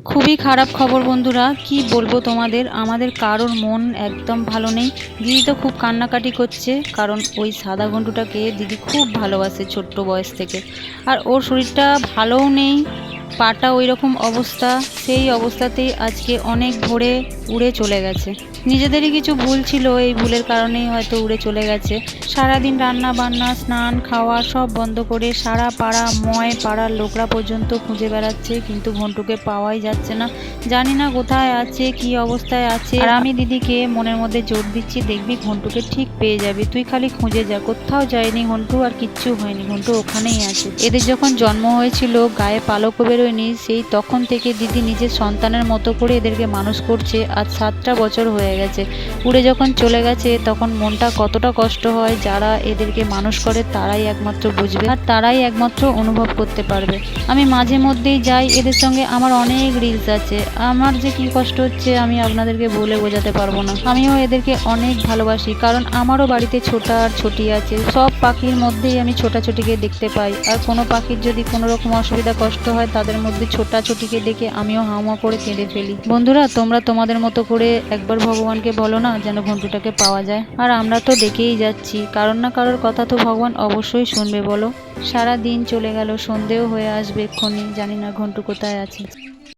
খুবই খারাপ খবর বন্ধুরা, কি বলবো তোমাদের, আমাদের কারোর মন একদম ভালো নেই। দিদি তো খুব কান্নাকাটি করছে, কারণ ওই সাদা ঘন্টুটাকে দিদি খুব ভালোবাসে ছোট্ট বয়স থেকে। আর ওর শরীরটা ভালোও নেই, পাটা ওই রকম অবস্থা। সেই অবস্থাতেই আজকে অনেক ভোরে উড়ে চলে গেছে। নিজেদেরই কিছু ভুল ছিল, এই ভুলের কারণেই হয়তো উড়ে চলে গেছে। সারাদিন রান্না বান্না স্নান খাওয়া সব বন্ধ করে সারা পাড়া পাড়ার লোকরা পর্যন্ত খুঁজে বেড়াচ্ছে, কিন্তু ঘন্টুকে পাওয়াই যাচ্ছে না। জানি না কোথায় আছে, কি অবস্থায় আছে। আর আমি দিদিকে মনের মধ্যে জোর দিচ্ছি, দেখবি ঘন্টুকে ঠিক পেয়ে যাবি, তুই খালি খুঁজে যা। কোথাও যায়নি ঘন্টু, আর কিচ্ছু হয়নি, ঘন্টু ওখানেই আছে। এদের যখন জন্ম হয়েছিল গায়ে পালকও বেরোয়নি, সেই তখন থেকে দিদি নিজের সন্তানের মতো করে এদেরকে মানুষ করছে। আজ 7টা বছর হয়ে গেছে। উড়ে যখন চলে গেছে তখন মনটা কতটা কষ্ট হয়, যারা এদেরকে মানুষ করে তারাই একমাত্র বুঝবে, আর তারাই একমাত্র অনুভব করতে পারবে। আমি মাঝে মধ্যেই যাই এদের সঙ্গে, আমার অনেক রিলস আছে। আমার যে কি কষ্ট হচ্ছে আমি আপনাদেরকে বলে বোঝাতে পারবো না। আমিও এদেরকে অনেক ভালোবাসি, কারণ আমারও বাড়িতে ছোটা আর ছোটি আছে। সব পাখির মধ্যেই আমি ছোটাছুটিকে দেখতে পাই, আর কোনো পাখির যদি কোনো রকম অসুবিধা কষ্ট হয় তাদের মধ্যে ছোটাছুটিকে দেখে আমিও হাউমা করে কেঁদে ফেলি। বন্ধুরা, তোমরা তোমাদের মতো করে একবার ভগবানকে বলো না যেন ঘন্টুটাকে পাওয়া যায়। আর আমরা তো দেখেই যাচ্ছি, কারোর না কারোর কথা তো ভগবান অবশ্যই শুনবে বলো। সারা দিন চলে গেল, সন্ধেও হয়ে আসবে এক্ষুনি, জানি না ঘন্টু কোথায় আছে।